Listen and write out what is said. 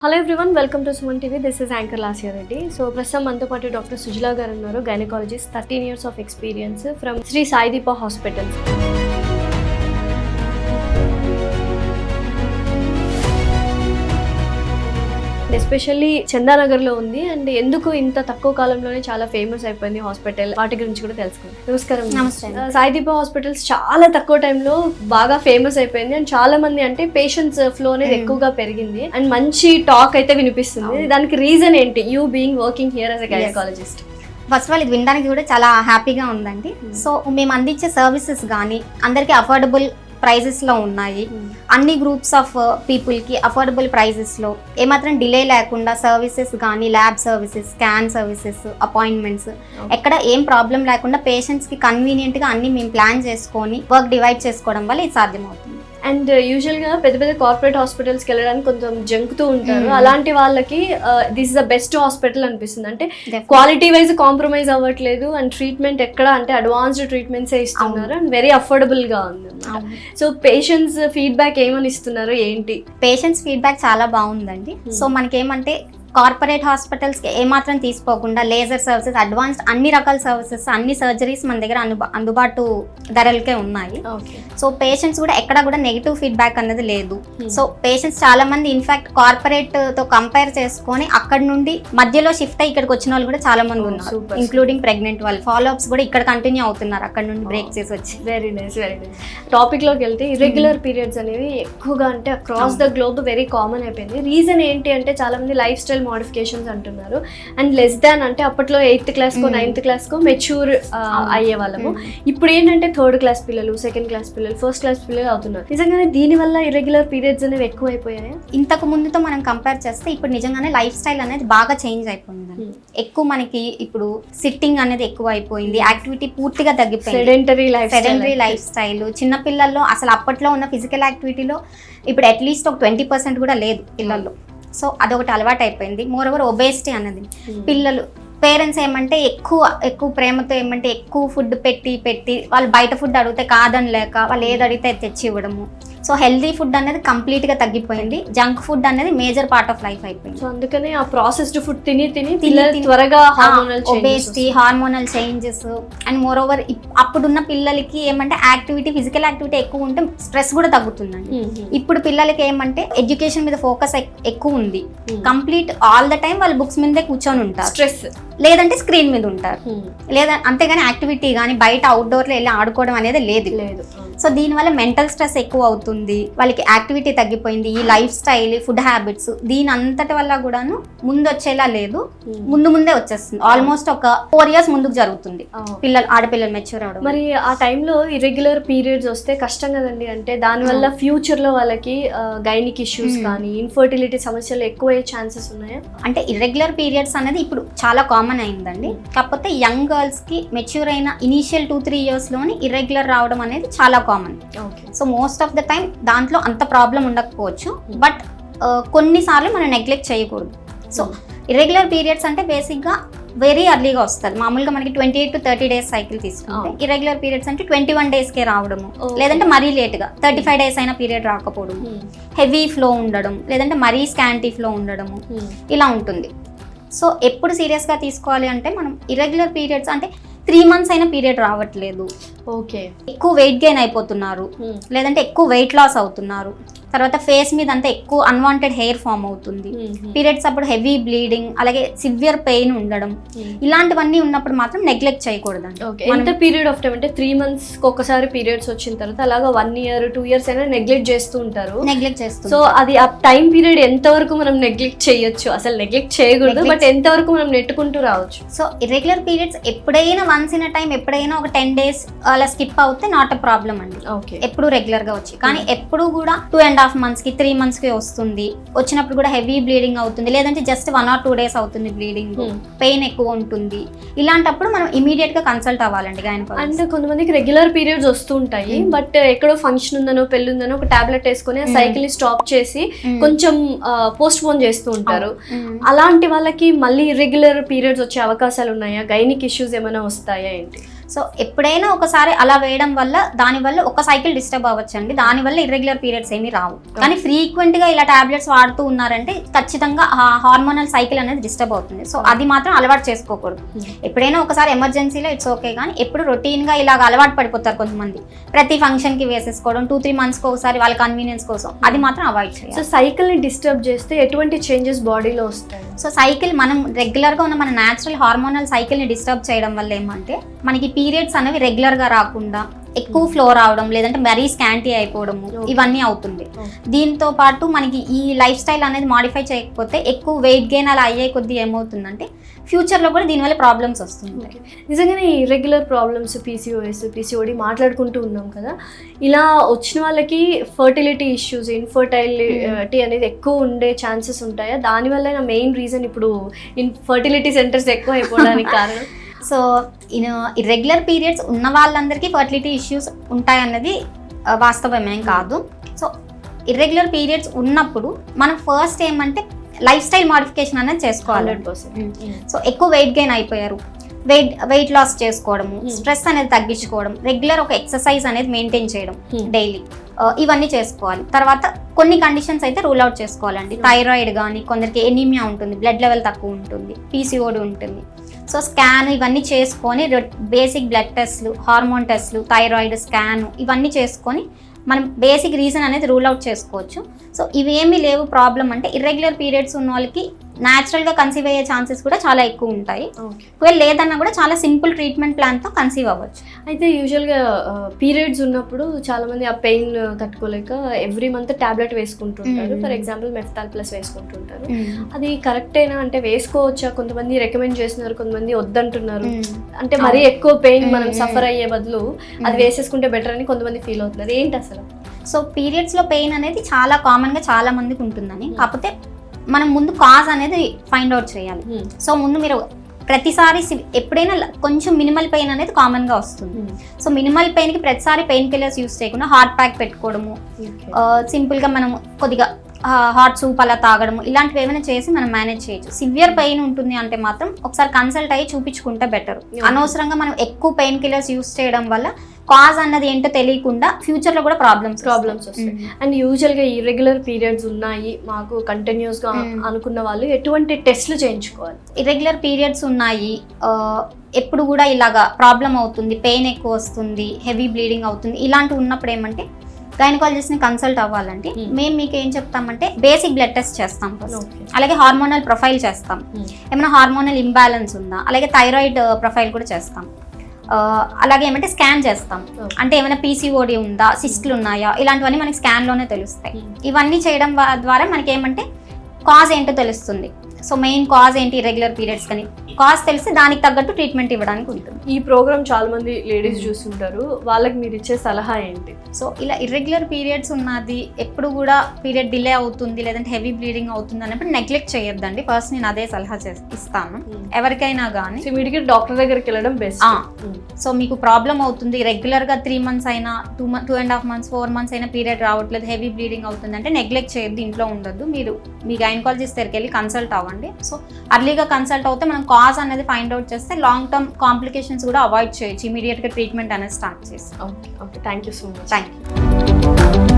Hello everyone, welcome to Suman TV. This is anchor Lasya Reddy. So ప్రస్తుతం మనతో పాటు డాక్టర్ సుజలా గారు ఉన్నారు, gynaecologist, 13 years of experience from Shri Saideepa hospital. Especially చందానగర్లో ఉంది అండ్ ఎందుకు ఇంత తక్కువ కాలంలోనే చాలా ఫేమస్ అయిపోయింది హాస్పిటల్, వాటి గురించి కూడా తెలుసుకుందాం. నమస్కారం. నమస్తే. సాయిదీప హాస్పిటల్స్ చాలా తక్కువ టైంలో బాగా ఫేమస్ అయిపోయింది అండ్ చాలా మంది అంటే పేషెంట్స్ ఫ్లో అనేది ఎక్కువగా పెరిగింది అండ్ మంచి టాక్ అయితే వినిపిస్తుంది. దానికి రీజన్ ఏంటి? You being working here as a gynaecologist. First of all ఇది వినడానికి కూడా చాలా హ్యాపీగా ఉందండి. సో మేము అందించే సర్వీసెస్ కానీ అందరికీ అఫోర్డబుల్ ప్రైజెస్లో ఉన్నాయి. అన్ని గ్రూప్స్ ఆఫ్ పీపుల్కి అఫోర్డబుల్ ప్రైజెస్లో ఏమాత్రం డిలే లేకుండా సర్వీసెస్ కానీ lab services, scan services, appointments ఎక్కడ ఏం ప్రాబ్లం లేకుండా పేషెంట్స్కి కన్వీనియంట్గా అన్ని మేము ప్లాన్ చేసుకొని వర్క్ డివైడ్ చేసుకోవడం వల్ల ఇది సాధ్యమవుతుంది. అండ్ యూజువల్గా పెద్ద పెద్ద కార్పొరేట్ హాస్పిటల్స్కి వెళ్ళడానికి కొంచెం జంకుతూ ఉంటారు. అలాంటి వాళ్ళకి this is the best hospital అనిపిస్తుంది. అంటే క్వాలిటీ వైజ్ కాంప్రమైజ్ అవ్వట్లేదు అండ్ ట్రీట్మెంట్ ఎక్కడ అంటే అడ్వాన్స్డ్ ట్రీట్మెంట్సే ఇస్తున్నారు అండ్ వెరీ అఫోర్డబుల్గా ఉంది. సో పేషెంట్స్ ఫీడ్బ్యాక్ ఏమని ఇస్తున్నారు ఏంటి? పేషెంట్స్ ఫీడ్బ్యాక్ చాలా బాగుందండి. సో మనకేమంటే కార్పొరేట్ హాస్పిటల్స్కి ఏమాత్రం తీసుకోకుండా లేజర్ సర్వీసెస్, అడ్వాన్స్డ్ అన్ని రకాల సర్వీసెస్, అన్ని సర్జరీస్ మన దగ్గర అందుబాటు ధరలకే ఉన్నాయి. సో పేషెంట్స్ కూడా ఎక్కడ కూడా నెగిటివ్ ఫీడ్బ్యాక్ అనేది లేదు. సో పేషెంట్స్ చాలా మంది ఇన్ఫాక్ట్ కార్పొరేట్తో కంపేర్ చేసుకొని అక్కడ నుండి మధ్యలో షిఫ్ట్ అయ్యి ఇక్కడికి వచ్చిన వాళ్ళు కూడా చాలా మంది ఉన్నారు, ఇంక్లూడింగ్ ప్రెగ్నెంట్ వాళ్ళు. ఫాలోఅప్స్ కూడా ఇక్కడ కంటిన్యూ అవుతున్నారు అక్కడ నుండి బ్రేక్ చేసి వచ్చి. Very nice, very nice. టాపిక్లోకి వెళ్తే ఇర్రెగ్యులర్ పీరియడ్స్ అనేవి ఎక్కువగా అంటే across the globe very common అయిపోయింది. రీజన్ ఏంటి అంటే చాలా మంది లైఫ్ స్టైల్ మోడిఫికేషన్స్ అంటున్నారు అండ్ లెస్ దాన్ అంటే అప్పట్లో 8th క్లాస్కో 9th క్లాస్కో మెచ్యూర్ అయ్యే వాళ్ళము. ఇప్పుడు ఏంటంటే 3rd క్లాస్ పిల్లలు, 2nd క్లాస్ పిల్లలు, 1st క్లాస్ పిల్లలు అవుతున్నారు. నిజంగానే దీనివల్ల ఇర్రెగ్యులర్ పీరియడ్స్ అనేవి ఎక్కువ అయిపోయాయి. ఇంతకు ముందుతో మనం కంపేర్ చేస్తే ఇప్పుడు నిజంగానే లైఫ్ స్టైల్ అనేది బాగా చేంజ్ అయిపోయింది. ఎక్కువ మనకి ఇప్పుడు సిట్టింగ్ అనేది ఎక్కువ అయిపోయింది, యాక్టివిటీ పూర్తిగా తగ్గిపోయింది, సెడెంటరీ లైఫ్ స్టైల్. చిన్నపిల్లల్లో అసలు అప్పట్లో ఉన్న ఫిజికల్ యాక్టివిటీలో ఇప్పుడు అట్లీస్ట్ ఒక 20% కూడా లేదు పిల్లల్లో. సో అదొకటి అలవాటు అయిపోయింది. మోర్ ఓవర్ ఒబేసిటీ అన్నది పిల్లలు పేరెంట్స్ ఏమంటే ఎక్కువ ప్రేమతో ఏమంటే ఎక్కువ ఫుడ్ పెట్టి వాళ్ళు బయట ఫుడ్ అడిగితే కాదని లేక వాళ్ళు ఏది అడిగితే తెచ్చి ఇవ్వడము. సో హెల్దీ ఫుడ్ అనేది కంప్లీట్గా తగ్గిపోయింది, జంక్ ఫుడ్ అనేది మేజర్ పార్ట్ ఆఫ్ లైఫ్ అయిపోయింది. సో అందుకనే ఆ ప్రాసెస్డ్ ఫుడ్ తిని త్వరగా obesity, hormonal changes and more over అప్పుడున్న పిల్లలకి ఏమంటే యాక్టివిటీ, ఫిజికల్ యాక్టివిటీ ఎక్కువ ఉంటే స్ట్రెస్ కూడా తగ్గుతుందండి. ఇప్పుడు పిల్లలకి ఏమంటే ఎడ్యుకేషన్ మీద ఫోకస్ ఎక్కువ ఉంది, కంప్లీట్ ఆల్ ద టైం వాళ్ళు బుక్స్ మీదే కూర్చొని ఉంటారు, స్ట్రెస్ లేదంటే స్క్రీన్ మీద ఉంటారు, లేదా అంతేగాని యాక్టివిటీ కానీ బయట అవుట్డోర్లో వెళ్ళి ఆడుకోవడం అనేది లేదు. సో దీనివల్ల మెంటల్ స్ట్రెస్ ఎక్కువ అవుతుంది, వాళ్ళకి యాక్టివిటీ తగ్గిపోయింది. ఈ లైఫ్ స్టైల్, ఫుడ్ హ్యాబిట్స్ దీని అంతటి వల్ల కూడాను ముందు వచ్చేలా లేదు, ముందే వచ్చేస్తుంది. ఆల్మోస్ట్ ఒక 4 years ముందుకు జరుగుతుంది ఆడపిల్లలు మెచ్యూర్ అవడం. మరి ఆ టైంలో ఇర్రెగ్యులర్ పీరియడ్స్ వస్తే కష్టం కదండి. అంటే దానివల్ల ఫ్యూచర్ లో వాళ్ళకి గైనిక్ ఇష్యూస్ కానీ ఇన్ఫర్టిలిటీ సమస్యలు ఎక్కువ అయ్యే ఛాన్సెస్ ఉన్నాయా? అంటే ఇర్రెగ్యులర్ పీరియడ్స్ అనేది ఇప్పుడు చాలా కామన్ అయిందండి. కాకపోతే యంగ్ గర్ల్స్ కి మెచ్యూర్ అయిన ఇనీషియల్ 2-3 years లోని ఇర్రెగ్యులర్ రావడం అనేది చాలా common. So most of the time దాంట్లో అంత ప్రాబ్లం ఉండకపోవచ్చు, బట్ కొన్నిసార్లు మనం నెగ్లెక్ట్ చేయకూడదు. సో ఇర్రెగ్యులర్ పీరియడ్స్ అంటే బేసిక్గా వెరీ ఎర్లీగా వస్తుంది. మామూలుగా మనకి 28 to 30 days సైకిల్ తీసుకుంటే ఇర్రెగ్యులర్ పీరియడ్స్ అంటే 21 daysకే రావడము, లేదంటే మరీ లేట్గా 35 days అయినా పీరియడ్ రాకపోవడం, హెవీ ఫ్లో ఉండడం, లేదంటే మరీ స్కాంటీ ఫ్లో ఉండడము, ఇలా ఉంటుంది. సో ఎప్పుడు సీరియస్గా తీసుకోవాలి అంటే మనం ఇర్రెగ్యులర్ పీరియడ్స్ అంటే 3 months అయినా పీరియడ్ రావట్లేదు, ఎక్కువ వెయిట్ గెయిన్ అయిపోతున్నారు, లేదంటే ఎక్కువ వెయిట్ లాస్ అవుతున్నారు, తర్వాత ఫేస్ మీద అంతా ఎక్కువ అన్వాంటెడ్ హెయిర్ ఫామ్ అవుతుంది, పీరియడ్స్ అప్పుడు హెవీ బ్లీడింగ్, అలాగే సివియర్ పెయిన్ ఉండడం, ఇలాంటివన్నీ ఉన్నప్పుడు మాత్రం నెగ్లెక్ట్ చేయకూడదండి. ఎంత పీరియడ్ ఆఫ్ టైం అంటే 3 months ఒకసారి పీరియడ్స్ వచ్చిన తర్వాత అలాగా 1 year 2 years అయినా నెగ్లెక్ట్ చేస్తూ ఉంటారు. సో అది ఆ టైం పీరియడ్ ఎంత వరకు మనం నెగ్లెక్ట్ చేయొచ్చు? అసలు నెగ్లెక్ట్ చేయకూడదు, బట్ ఎంత వరకు మనం నెట్టుకుంటూ రావచ్చు? సో ఇర్రెగ్యులర్ పీరియడ్స్ ఎప్పుడైనా వన్స్ ఇన్ అ టైం, ఎప్పుడైనా ఒక 10 days అలా స్కిప్ అవుతే నాట్ అ ప్రాబ్లం అండి. ఎప్పుడు రెగ్యులర్ గా వచ్చి, కానీ ఎప్పుడు కూడా 2.5 months కి 3 months కి వస్తుంది, వచ్చినప్పుడు కూడా హెవీ బ్లీడింగ్ అవుతుంది, లేదంటే జస్ట్ 1 or 2 days అవుతుంది బ్లీడింగ్, పెయిన్ ఎక్కువ ఉంటుంది, ఇలాంటప్పుడు మనం ఇమీడియట్ గా కన్సల్ట్ అవ్వాలండి గైనకాలజిస్ట్. అండ్ కొంతమందికి రెగ్యులర్ పీరియడ్స్ వస్తుంటాయి, బట్ ఎక్కడో ఫంక్షన్ ఉందనో పెళ్లి ఉందనో ఒక టాబ్లెట్ వేసుకొని ఆ సైకిల్ ని స్టాప్ చేసి కొంచెం పోస్ట్ పోన్ చేస్తూ ఉంటారు. అలాంటి వాళ్ళకి మళ్ళీ ఇర్రెగ్యులర్ పీరియడ్స్ వచ్చే అవకాశాలు ఉన్నాయా? గైనిక్ ఇష్యూస్ ఏమైనా వస్తాయా ఏంటి? సో ఎప్పుడైనా ఒకసారి అలా వేయడం వల్ల దానివల్ల ఒక సైకిల్ డిస్టర్బ్ అవ్వచ్చు అండి, దానివల్ల ఇర్రెగ్యులర్ పీరియడ్స్ ఏమీ రావు. కానీ ఫ్రీక్వెంట్గా ఇలా టాబ్లెట్స్ వాడుతూ ఉన్నారంటే ఖచ్చితంగా ఆ హార్మోనల్ సైకిల్ అనేది డిస్టర్బ్ అవుతుంది. సో అది మాత్రం అలవాటు చేసుకోకూడదు. ఎప్పుడైనా ఒకసారి ఎమర్జెన్సీలో ఇట్స్ ఓకే, కానీ ఎప్పుడు రొటీన్గా ఇలాగ అలవాటు పడిపోతారు కొంతమంది, ప్రతి ఫంక్షన్కి వేసేసుకోవడం 2-3 మంత్స్కి ఒకసారి వాళ్ళ కన్వీనియన్స్ కోసం, అది మాత్రం అవాయిడ్ చేయాలి. సో సైకిల్ని డిస్టర్బ్ చేస్తే ఎటువంటి చేంజెస్ బాడీలో వస్తాయి? సో సైకిల్ మనం రెగ్యులర్గా ఉన్న మన న్యాచురల్ హార్మోనల్ సైకిల్ని డిస్టర్బ్ చేయడం వల్ల ఏమంటే మనకి పీరియడ్స్ అనేవి రెగ్యులర్గా రాకుండా ఎక్కువ ఫ్లో రావడం, లేదంటే మరీ స్కాంటీ అయిపోవడము, ఇవన్నీ అవుతుంది. దీంతో పాటు మనకి ఈ లైఫ్ స్టైల్ అనేది మాడిఫై చేయకపోతే ఎక్కువ వెయిట్ గెయిన్ అలా అయ్యే కొద్దీ ఏమవుతుందంటే ఫ్యూచర్లో కూడా దీనివల్ల ప్రాబ్లమ్స్ వస్తుంది. నిజంగానే ఈ ఇర్రెగ్యులర్ ప్రాబ్లమ్స్ PCOS, PCOD మాట్లాడుకుంటూ ఉన్నాం కదా, ఇలా వచ్చిన వాళ్ళకి ఫర్టిలిటీ ఇష్యూస్, ఇన్ఫర్టైలిటీ అనేది ఎక్కువ ఉండే ఛాన్సెస్ ఉంటాయా? దానివల్ల మెయిన్ రీజన్ ఇప్పుడు ఫర్టిలిటీ సెంటర్స్ ఎక్కువ అయిపోవడానికి కారణం? సో ఇర్రెగ్యులర్ పీరియడ్స్ ఉన్న వాళ్ళందరికీ ఫర్టిలిటీ ఇష్యూస్ ఉంటాయన్నది వాస్తవమేం కాదు. సో ఇర్రెగ్యులర్ పీరియడ్స్ ఉన్నప్పుడు మనం ఫస్ట్ ఏమంటే లైఫ్ స్టైల్ మాడిఫికేషన్ అనేది చేసుకోవాలి. 100%. సో ఎక్కువ వెయిట్ గెయిన్ అయిపోయారు, వెయిట్ లాస్ చేసుకోవడము, స్ట్రెస్ అనేది తగ్గించుకోవడం, రెగ్యులర్ ఒక ఎక్సర్సైజ్ అనేది మెయింటైన్ చేయడం డైలీ, ఇవన్నీ చేసుకోవాలి. తర్వాత కొన్ని కండిషన్స్ అయితే రూల్ అవుట్ చేసుకోవాలండి. థైరాయిడ్ కానీ, కొందరికి ఎనీమియా ఉంటుంది, బ్లడ్ లెవెల్ తక్కువ ఉంటుంది, PCOD ఉంటుంది. సో స్కాన్ ఇవన్నీ చేసుకొని బేసిక్ బ్లడ్ టెస్ట్లు, హార్మోన్ టెస్ట్లు, థైరాయిడ్ స్కాన్ ఇవన్నీ చేసుకొని మనం బేసిక్ రీజన్ అనేది రూల్ అవుట్ చేసుకోవచ్చు. సో ఇవేమీ లేవు ప్రాబ్లం అంటే ఇర్రెగ్యులర్ పీరియడ్స్ ఉన్న వాళ్ళకి న్యాచురల్గా కన్సీవ్ అయ్యే ఛాన్సెస్ కూడా చాలా ఎక్కువ ఉంటాయి. ఒకవేళ లేదన్నా కూడా చాలా సింపుల్ ట్రీట్మెంట్ ప్లాన్తో కన్సీవ్ అవ్వచ్చు. అయితే యూజువల్గా పీరియడ్స్ ఉన్నప్పుడు చాలామంది ఆ పెయిన్ తట్టుకోలేక ఎవ్రీ మంత్ టాబ్లెట్ వేసుకుంటుంటారు. ఫర్ ఎగ్జాంపుల్ మెఫ్తాల్ ప్లస్ వేసుకుంటుంటారు. అది కరెక్టేనా? అంటే వేసుకోవచ్చా? కొంతమంది రికమెండ్ చేస్తున్నారు, కొంతమంది వద్దంటున్నారు. అంటే మరీ ఎక్కువ పెయిన్ మనం సఫర్ అయ్యే బదులు అది వేసేసుకుంటే బెటర్ అని కొంతమంది ఫీల్ అవుతున్నారు. ఏంటి అసలు? సో పీరియడ్స్లో పెయిన్ అనేది చాలా కామన్గా చాలా మందికి ఉంటుందని, కాకపోతే మనం ముందు కాజ్ అనేది ఫైండ్ అవుట్ చేయాలి. సో ముందు మీరు ప్రతిసారి ఎప్పుడైనా కొంచెం మినిమల్ పెయిన్ అనేది కామన్గా వస్తుంది. సో మినిమల్ పెయిన్కి ప్రతిసారి పెయిన్ కిల్లర్స్ యూస్ చేయకుండా హాట్ ప్యాక్ పెట్టుకోవడము, సింపుల్గా మనం కొద్దిగా హాట్ సూప్ అలా తాగడము, ఇలాంటివి ఏమైనా చేసి మనం మేనేజ్ చేయొచ్చు. సివియర్ పెయిన్ ఉంటుంది అంటే మాత్రం ఒకసారి కన్సల్ట్ అయ్యి చూపించుకుంటే బెటర్. అనవసరంగా మనం ఎక్కువ పెయిన్ కిల్లర్స్ యూస్ చేయడం వల్ల కాజ్ అన్నది ఏంటో తెలియకుండా ఫ్యూచర్లో కూడా ప్రాబ్లమ్స్ వస్తాయి. అండ్ యూజువల్గా ఇర్రెగ్యులర్ పీరియడ్స్ ఉన్నాయి మాకు కంటిన్యూస్గా అనుకున్న వాళ్ళు ఎటువంటి టెస్ట్లు చేయించుకోవాలి? ఇర్రెగ్యులర్ పీరియడ్స్ ఉన్నాయి, ఎప్పుడు కూడా ఇలాగా ప్రాబ్లం అవుతుంది, పెయిన్ ఎక్కువ వస్తుంది, హెవీ బ్లీడింగ్ అవుతుంది, ఇలాంటివి ఉన్నప్పుడు ఏమంటే గైనకాలజిస్ట్ని కన్సల్ట్ అవ్వాలంటే మేము మీకు ఏం చెప్తామంటే బేసిక్ బ్లడ్ టెస్ట్ చేస్తాం, అలాగే హార్మోనల్ ప్రొఫైల్ చేస్తాం, ఏమైనా హార్మోనల్ ఇంబ్యాలెన్స్ ఉందా, అలాగే థైరాయిడ్ ప్రొఫైల్ కూడా చేస్తాం, అలాగే ఏమంటే స్కాన్ చేస్తాం, అంటే ఏమైనా PCOD ఉందా, సిస్ట్లు ఉన్నాయా, ఇలాంటివన్నీ మనకి స్కాన్లోనే తెలుస్తాయి. ఇవన్నీ చేయడం ద్వారా మనకి ఏమంటే కాజ్ ఏంటో తెలుస్తుంది. సో మెయిన్ కాజ్ ఏంటి ఇర్రెగ్యులర్ పీరియడ్స్ కానీ కాజ్ తెలిసి దానికి తగ్గట్టు ట్రీట్మెంట్ ఇవ్వడానికి ఉంటుంది. ఈ ప్రోగ్రామ్ చాలా మంది లేడీస్ చూస్తుంటారు, వాళ్ళకి మీరు ఇచ్చే సలహా ఏంటి? సో ఇలా ఇర్రెగ్యులర్ పీరియడ్స్ ఉన్నది ఎప్పుడు కూడా పీరియడ్ డిలే అవుతుంది లేదంటే హెవీ బ్లీడింగ్ అవుతుంది అన్నప్పుడు నెగ్లెక్ట్ చేయొద్దండి. ఫస్ట్ నేను అదే సలహా ఇస్తాను ఎవరికైనా కానీ. ఇమీడియట్గా డాక్టర్ దగ్గరికి వెళ్ళడం బెస్ట్. సో మీకు ప్రాబ్లం అవుతుంది, రెగ్యులర్గా 3 months అయినా 2.5 months 4 months అయినా పీరియడ్ రావట్లేదు, హెవీ బ్లీడింగ్ అవుతుంది అంటే నెగ్లెక్ట్ చేయొద్దు, ఇంట్లో ఉండొద్దు, మీరు మీ గైనకాలజిస్ట్ దగ్గరికి వెళ్ళి కన్సల్ట్ అవ్వండి. సో అర్లీగా కన్సల్ట్ అవుతే మనం కాజ్ అనేది ఫైండ్ అవుట్ చేస్తే లాంగ్ టర్మ్ కాంప్లికేషన్స్ కూడా అవాయిడ్ చేయొచ్చు, ఇమీడియట్గా ట్రీట్మెంట్ అనేది స్టార్ట్ చేసి. Okay, thank you so much. Thank you.